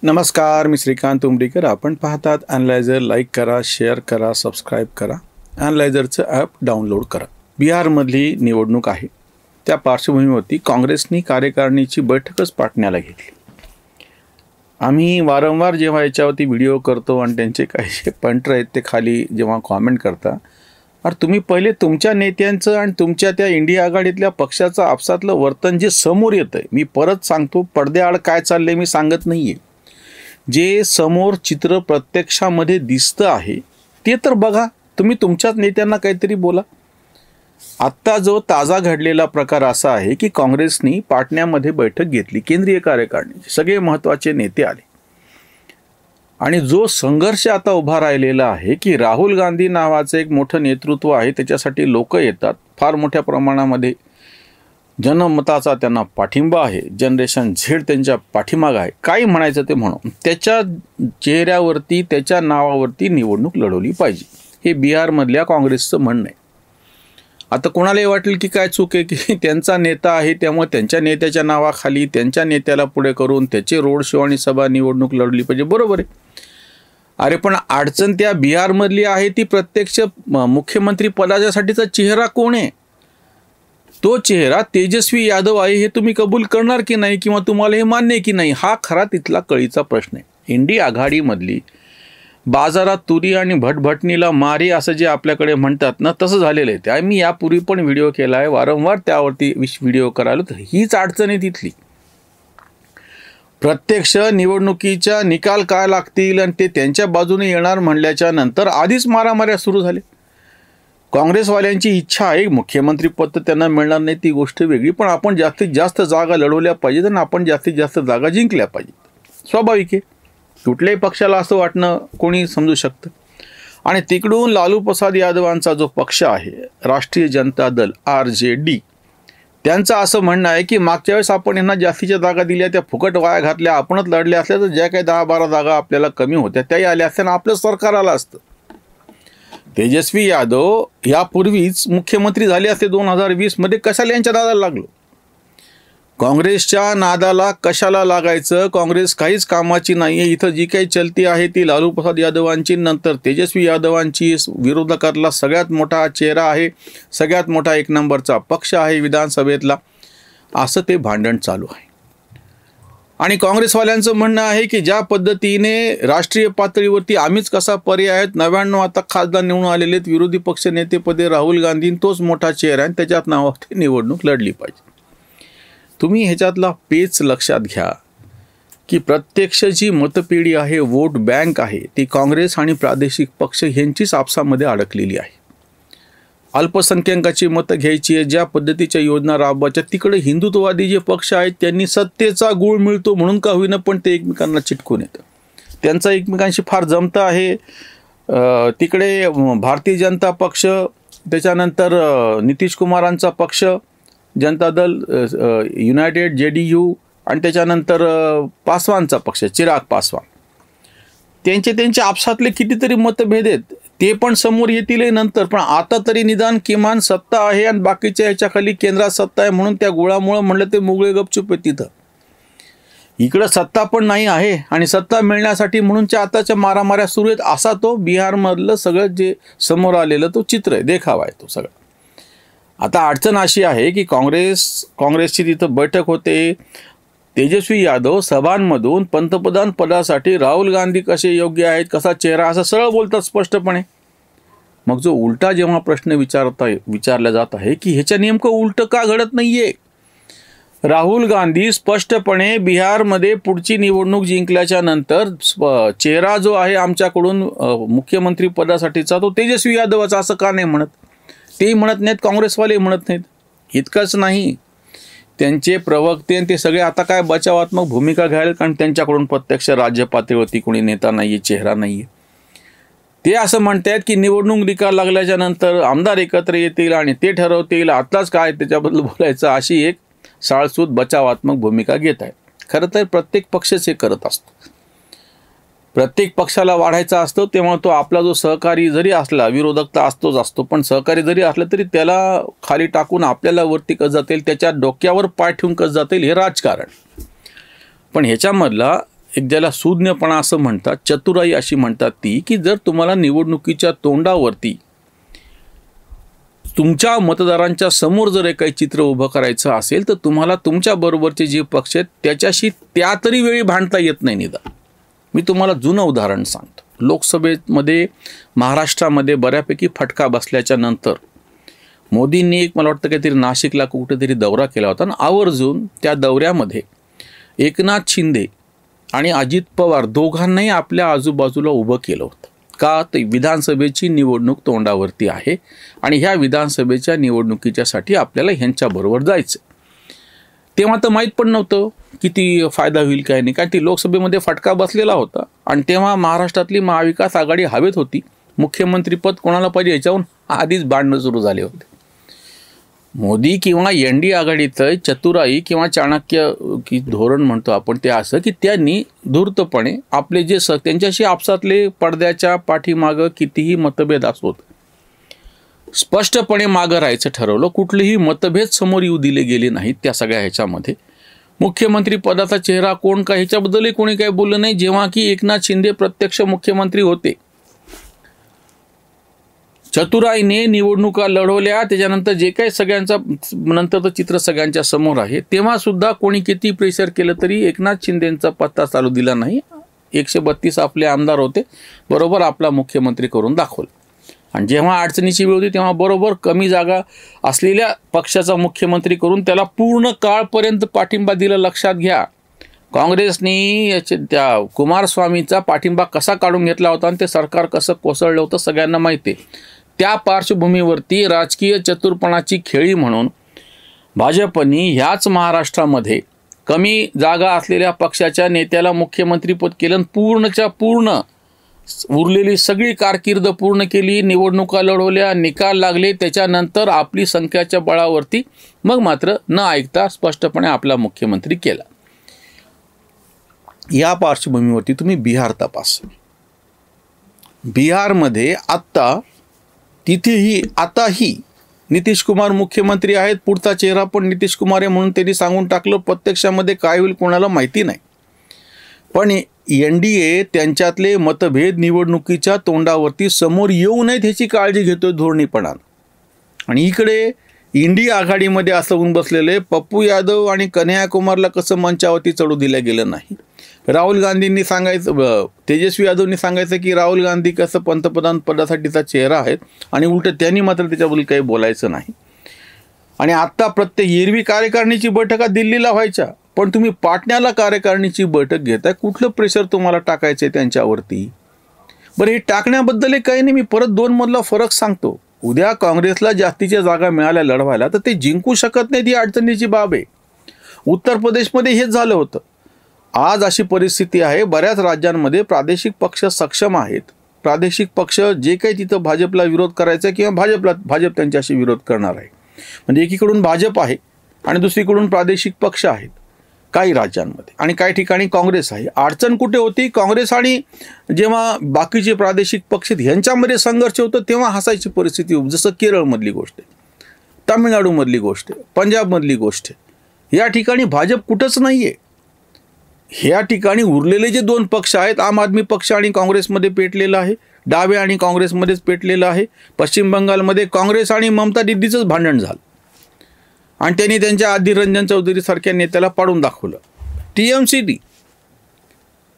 नमस्कार, मी श्रीकांत उमरीकर. आपण पाहतात ॲनालायझर. लाईक करा, शेअर करा, सबस्क्राईब करा. ॲनालायझरचं ॲप डाउनलोड करा. बिहारमधली निवडणूक आहे. त्या पार्श्वभूमीवरती काँग्रेसनी कार्यकारिणीची बैठकच पाटण्याला घेतली. आम्ही वारंवार जेव्हा याच्यावरती व्हिडिओ करतो आणि त्यांचे काही पंटर आहेत ते खाली जेव्हा कॉमेंट करता, अरे तुम्ही पहिले तुमच्या नेत्यांचं आणि तुमच्या त्या इंडिया आघाडीतल्या पक्षाचं आपसातलं वर्तन जे समोर येतं आहे, मी परत सांगतो, पडद्याआड काय चाललंय मी सांगत नाही आहे, जे समोर चित्र प्रत्यक्षामध्ये दिसतं आहे ते तर बघा. तुम्ही तुमच्याच नेत्यांना काहीतरी बोला. आत्ता जो ताजा घडलेला प्रकार असा आहे की काँग्रेसनी पाटण्यामध्ये बैठक घेतली, केंद्रीय कार्यकारिणीचे सगळे महत्त्वाचे नेते आले आणि जो संघर्ष आता उभा राहिलेला आहे की राहुल गांधी नावाचं एक मोठं नेतृत्व आहे, त्याच्यासाठी लोक येतात फार मोठ्या प्रमाणामध्ये. जनमताचा त्यांना पाठिंबा आहे, जनरेशन झेड त्यांच्या पाठीमागं आहे, काही म्हणायचं ते म्हणून त्याच्या चेहऱ्यावरती त्याच्या नावावरती निवडणूक लढवली पाहिजे, हे बिहारमधल्या काँग्रेसचं म्हणणं आहे. आता कोणालाही वाटेल की काय चूक आहे की त्यांचा नेता आहे त्यामुळे त्यांच्या नेत्याच्या नावाखाली त्यांच्या नेत्याला पुढे करून त्याचे रोड शो आणि सभा निवडणूक लढली पाहिजे. बरोबर आहे. अरे पण अडचण त्या बिहारमधली आहे ती प्रत्यक्ष मुख्यमंत्री पदाच्यासाठीचा चेहरा कोण आहे? तो चेहरा तेजस्वी यादव आहे हे तुम्ही कबूल करणार की नाही, किंवा तुम्हाला हे मान्य आहे की नाही, हा खरा तिथला कळीचा प्रश्न आहे. इंडिया आघाडीमधली बाजारात तुरी आणि भटभटणीला मारे असं जे आपल्याकडे म्हणतात ना, तसं झालेलं आहे. त्या मी यापूर्वी पण व्हिडिओ केला आहे, वारंवार त्यावरती व्हिडिओ करायला. तर हीच अडचण आहे तिथली. प्रत्यक्ष निवडणुकीच्या निकाल काय लागतील आणि ते त्यांच्या बाजूने येणार म्हणल्याच्या नंतर आधीच मारामाऱ्या सुरू झाल्या. काँग्रेसवाल्यांची इच्छा आहे मुख्यमंत्रीपद तर त्यांना मिळणार नाही, ती गोष्ट वेगळी, पण आपण जास्तीत जास्त जागा लढवल्या पाहिजेत आणि आपण जास्तीत जास्त जागा जिंकल्या पाहिजेत. स्वाभाविक आहे, कुठल्याही पक्षाला असं वाटणं कोणी समजू शकतं. आणि तिकडून लालू प्रसाद यादवांचा जो पक्ष आहे, राष्ट्रीय जनता दल RJD, त्यांचं असं म्हणणं आहे की मागच्या वेळेस आपण यांना जास्तीच्या जागा दिल्या, त्या फुकट वाया घातल्या, आपणच लढल्या असल्या तर ज्या काही 10-12 जागा आपल्याला कमी होत्या त्याही आल्या असत्या, आपलं सरकार आलं असतं. तेजस्वी यादव यापूर्वीच मुख्यमंत्री झाले असते 2020 मध्ये, कशाला यांच्या नादाला लागलो? काँग्रेसच्या नादाला कशाला लागायचं? काँग्रेस काहीच कामाची नाही आहे. इथं जी काही चलती आहे ती लालू प्रसाद यादवांची, नंतर तेजस्वी यादवांची. विरोधकातला सगळ्यात मोठा चेहरा आहे, सगळ्यात मोठा एक नंबरचा पक्ष आहे विधानसभेतला, असं ते भांडण चालू आहे. आणि काँग्रेसवाल्यांचं म्हणणं आहे की ज्या पद्धतीने राष्ट्रीय पातळीवरती आम्हीच कसा पर्याय आहेत, 99 आता खासदार निवडून आलेले आहेत, विरोधी पक्ष नेतेपदे राहुल गांधी तोच मोठा चेहरा आहे, त्याच्यात नावावरती निवडणूक लढली पाहिजे. तुम्ही ह्याच्यातला पेच लक्षात घ्या की प्रत्यक्ष जी मतपेढी आहे, वोट बँक आहे, ती काँग्रेस आणि प्रादेशिक पक्ष यांचीच आपसामध्ये अडकलेली आहे. अल्पसंख्याकाची मतं घ्यायची आहे, ज्या पद्धतीच्या योजना राबवायच्या, तिकडे हिंदुत्ववादी जे पक्ष आहेत त्यांनी सत्तेचा गुळ मिळतो म्हणून का होईना पण ते एकमेकांना चिटकून येतं, त्यांचं एकमेकांशी फार जमतं आहे. तिकडे भारतीय जनता पक्ष, त्याच्यानंतर नितीश कुमारांचा पक्ष जनता दल, युनायटेड JDU, आणि त्याच्यानंतर पासवानचा पक्ष चिराग पासवान, त्यांचे आपसातले कितीतरी मतभेद आहेत, ते पण समोर येतील नंतर. पण आता तरी निदान किमान सत्ता आहे आणि बाकीच्या ह्याच्याखाली केंद्रात सत्ता आहे म्हणून त्या गोळामुळं म्हणलं ते मुगळे गपचूप आहे. तिथं इकडं सत्ता पण नाही आहे आणि सत्ता मिळण्यासाठी म्हणूनच्या आताच्या मारामाऱ्या सुरू आहेत. असा तो बिहारमधलं सगळं जे समोर आलेलं तो चित्र आहे, देखावा आहे तो सगळा. आता अडचण अशी आहे की काँग्रेसची तिथं बैठक होते. तेजस्वी यादव सभांमधून पंतप्रधान पदासाठी राहुल गांधी कसे योग्य आहेत, कसा चेहरा, असं सरळ बोलतात स्पष्टपणे. मग जो उलटा जेव्हा प्रश्न विचारला जात आहे की ह्याच्या नेमकं उलटं का घडत नाहीये? राहुल गांधी स्पष्टपणे बिहारमध्ये पुढची निवडणूक जिंकल्याच्या नंतर चेहरा जो आहे आमच्याकडून मुख्यमंत्री पदासाठीचा तो तेजस्वी यादवचा, असं का नाही म्हणत? तेही म्हणत नाहीत, काँग्रेसवाले म्हणत नाहीत. इतकंच नाही, त्यांचे प्रवक्ते ते सगळे आता काय बचावात्मक भूमिका घ्यायला, कारण त्यांच्याकडून प्रत्यक्ष राज्य पातळीवरती कोणी नेता नाही आहे, चेहरा नाही आहे. ते असं म्हणतात की निवडणूक निकाल लागल्याच्या नंतर आमदार एकत्र येतील आणि ते ठरवतील आताच काय त्याच्याबद्दल बोलायचं, अशी एक साळसूत बचावात्मक भूमिका घेत आहेत. खरं तर प्रत्येक पक्षच हे करत असतो. प्रत्येक पक्षाला वाढायचा असतो तेव्हा तो आपला जो सहकारी जरी असला, विरोधक तर असतो, पण सहकारी जरी असला तरी त्याला खाली टाकून आपल्याला वरती कसं जाता येईल, त्याच्या डोक्यावर पाय ठेवून कसं जाता येईल, हे राजकारण. पण ह्याच्यामधला एक ज्याला सुज्ञपणा असं म्हणतात, चतुराई अशी म्हणतात ती, की जर तुम्हाला निवडणुकीच्या तोंडावरती तुमच्या मतदारांच्या समोर जर काही चित्र उभं करायचं असेल तर तुम्हाला तुमच्या बरोबरचे जे पक्ष आहेत त्याच्याशी त्या तरी वेळी भांडता येत नाही. निदान मी तुम्हाला जुनं उदाहरण सांगतो. लोकसभेमध्ये महाराष्ट्रामध्ये बऱ्यापैकी फटका बसल्याच्या नंतर मोदींनी एक, मला वाटतं काहीतरी नाशिकला कुठेतरी दौरा केला होता आणि आवर्जून त्या दौऱ्यामध्ये एकनाथ शिंदे आणि अजित पवार दोघांनाही आपल्या आजूबाजूला उभं केलं होतं. का? तर विधानसभेची निवडणूक तोंडावरती आहे आणि ह्या विधानसभेच्या निवडणुकीच्यासाठी आपल्याला ह्यांच्याबरोबर जायचं. तेव्हा तर माहीत पण नव्हतं किती फायदा होईल काय नाही, कारण ती लोकसभेमध्ये फटका बसलेला होता आणि तेव्हा महाराष्ट्रातली महाविकास आघाडी हवेत होती. मुख्यमंत्रीपद कोणाला पाहिजे याच्याहून आधीच भांडणं सुरू झाले होते. मोदी किंवा NDA आघाडीचं चतुराई किंवा चाणक्य की धोरण म्हणतो आपण ते असं, की त्यांनी धूर्तपणे आपले जे त्यांच्याशी आपसातले पडद्याच्या पाठीमागं कितीही मतभेद असोत स्पष्टपणे मागं राहायचं ठरवलं. कुठलेही मतभेद समोर येऊ दिले गेले नाहीत त्या सगळ्या ह्याच्यामध्ये. मुख्यमंत्री पदाचा चेहरा कोण का ह्याच्याबद्दलही कोणी काही बोललं नाही. जेव्हा की एकनाथ शिंदे प्रत्यक्ष मुख्यमंत्री होते, चतुराईने निवडणुका लढवल्या, त्याच्यानंतर जे काही सगळ्यांचा नंतरचं चित्र सगळ्यांच्या समोर आहे, तेव्हा सुद्धा कोणी किती प्रेशर केलं तरी एकनाथ शिंदेंचा पत्ता चालू दिला नाही. 132 आपले आमदार होते, बरोबर आपला मुख्यमंत्री करून दाखवलं. आणि जेव्हा अडचणीची वेळ होती तेव्हा बरोबर कमी जागा असलेल्या पक्षाचा मुख्यमंत्री करून त्याला पूर्ण काळपर्यंत पाठिंबा दिला. लक्षात घ्या, काँग्रेसने त्या कुमारस्वामीचा पाठिंबा कसा काढून घेतला होता आणि ते सरकार कसं कोसळलं होतं सगळ्यांना माहिती आहे. त्या पार्श्वभूमीवरती राजकीय चतुरपणाची खेळी म्हणून भाजपनी ह्याच महाराष्ट्रामध्ये कमी जागा असलेल्या पक्षाच्या नेत्याला मुख्यमंत्रीपद केलं. पूर्णच्या पूर्ण उरलेली सगळी कारकीर्द पूर्ण केली, निवडणुका लढवल्या, निकाल लागले, त्याच्यानंतर आपली संख्याच्या बळावरती मग मात्र न ऐकता स्पष्टपणे आपला मुख्यमंत्री केला. या पार्श्वभूमीवरती तुम्ही बिहार तपासा. बिहारमध्ये आताही नितीश कुमार मुख्यमंत्री आहेत. पुढचा चेहरा पण नितीश कुमार आहे म्हणून त्यांनी सांगून टाकलं. प्रत्यक्षामध्ये काय होईल कोणाला माहिती नाही. पण NDA त्यांच्यातले मतभेद निवडणुकीच्या तोंडावरती समोर येऊ नयेत ह्याची काळजी घेतोय धोरणीपणानं. आणि इकडे इंडिया आघाडीमध्ये असं होऊन बसलेले पप्पू यादव आणि कन्हैया कुमारला कसं मंचावरती चढू दिलं गेलं नाही. राहुल गांधींनी सांगायचं, तेजस्वी यादवनी सांगायचं की राहुल गांधी कसं पंतप्रधान पदासाठीचा चेहरा आहेत आणि उलटं त्यांनी मात्र त्याच्याबद्दल काही बोलायचं नाही. आणि आत्ता प्रत्येक एरवी कार्यकारिणीची बैठका दिल्लीला व्हायच्या, पण तुम्ही पाटण्याला कार्यकारिणीची बैठक घेताय. कुठलं प्रेशर तुम्हाला टाकायचं आहे त्यांच्यावरती? बरं, हे टाकण्याबद्दल काही नाही. मी परत 2 मधला फरक सांगतो. उद्या काँग्रेसला जास्तीच्या जागा मिळाल्या लढवायला तर ते जिंकू शकत नाहीत, ही अडचणीची बाब आहे. उत्तर प्रदेशमध्ये हेच झालं होतं. आज अशी परिस्थिती आहे, बऱ्याच राज्यांमध्ये प्रादेशिक पक्ष सक्षम आहेत. प्रादेशिक पक्ष जे काही तिथं भाजपला विरोध करायचा किंवा भाजप त्यांच्याशी विरोध करणार आहे. म्हणजे एकीकडून भाजप आहे आणि दुसरीकडून प्रादेशिक पक्ष आहेत काही राज्यांमध्ये आणि काही ठिकाणी काँग्रेस आहे. अडचण कुठे होती? काँग्रेस आणि जेव्हा बाकीचे प्रादेशिक पक्ष यांच्यामध्ये संघर्ष होतो तेव्हा हसायची परिस्थिती. जसं केरळमधली गोष्ट आहे, तामिळनाडूमधली गोष्ट आहे, पंजाबमधली गोष्ट आहे. या ठिकाणी भाजप कुठंच नाही आहे. ह्या ठिकाणी उरलेले जे 2 पक्ष आहेत, आम आदमी पक्ष आणि काँग्रेसमध्ये पेटलेला आहे, डावे आणि काँग्रेसमध्येच पेटलेलं आहे. पश्चिम बंगालमध्ये काँग्रेस आणि ममता दिदीचंच भांडण झालं आणि त्यांनी त्यांच्या अधीर रंजन चौधरी सारख्या नेत्याला पाडून दाखवलं. TMCD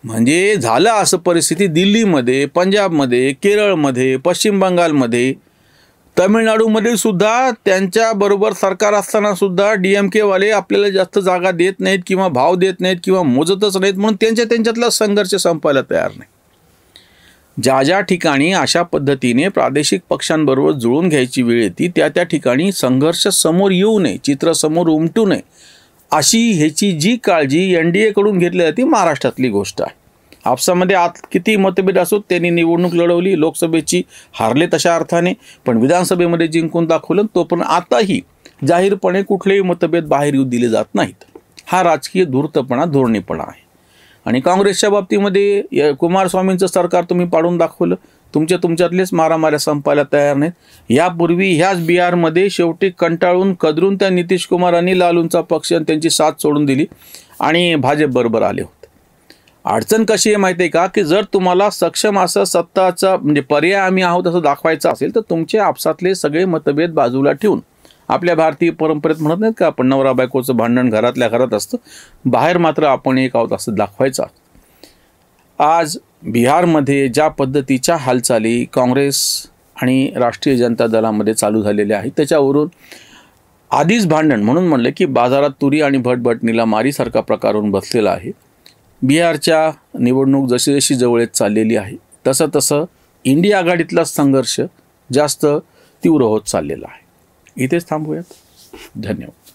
म्हणजे झालं असं परिस्थिती दिल्लीमध्ये, पंजाबमध्ये, केरळमध्ये, पश्चिम बंगालमध्ये, तमिळनाडूमध्ये सुद्धा त्यांच्याबरोबर सरकार असताना सुद्धा DMK वाले आपल्याला जास्त जागा देत नाहीत किंवा भाव देत नाहीत किंवा मोजतच नाहीत म्हणून त्यांच्यातला संघर्ष संपायला तयार नाही. ज्या ठिकाणी अशा पद्धतीने प्रादेशिक पक्षांबरोबर जुळून घ्यायची वेळ येते त्या ठिकाणी संघर्ष समोर येऊ नये, चित्र समोर उमटू नये, अशी ह्याची जी काळजी NDA कडून घेतली जाते महाराष्ट्रातली गोष्ट आहे. आपसामध्ये आत किती मतभेद असोत, त्यांनी निवडणूक लढवली, लोकसभेची हारले तशा अर्थाने, पण विधानसभेमध्ये जिंकून दाखवलं. तो पण आताही जाहीरपणे कुठलेही मतभेद बाहेर येऊ दिले जात नाहीत. हा राजकीय धूर्तपणा, धोरणीपणा आहे. आणि काँग्रेसच्या बाबतीमध्ये कुमारस्वामींचं सरकार तुम्ही पाडून दाखवलं. तुमच्यातलेच मारामाऱ्या संपायला तयार नाहीत. यापूर्वी ह्याच बिहारमध्ये शेवटी कंटाळून कदरून त्या नितीश कुमारांनी लालूंचा पक्ष त्यांची साथ सोडून दिली आणि भाजप बरोबर आले होते. अडचण कशी आहे माहिती आहे का, की जर तुम्हाला सक्षम असं सत्ताचा म्हणजे पर्याय आम्ही आहोत असं दाखवायचं असेल तर तुमचे आपसातले सगळे मतभेद बाजूला ठेवून, आपल्या भारतीय परंपरेत म्हणत नाहीत का आपण नवरा बायकोचं भांडण घरातल्या घरात असतं, बाहेर मात्र आपण एक आहोत असं दाखवायचं. आज बिहारमध्ये ज्या पद्धतीच्या हालचाली काँग्रेस आणि राष्ट्रीय जनता दलामध्ये चालू झालेल्या आहेत त्याच्यावरून आधीच भांडण म्हणून म्हणलं की बाजारात तुरी आणि भटभटणीला मारीसारखा प्रकार होऊन बसलेला आहे. बिहारच्या निवडणूक जशी जशी जवळ येत चाललेली आहे तसं तसं इंडिया आघाडीतला संघर्ष जास्त तीव्र होत चाललेला आहे. इथेच थांबूयात. धन्यवाद.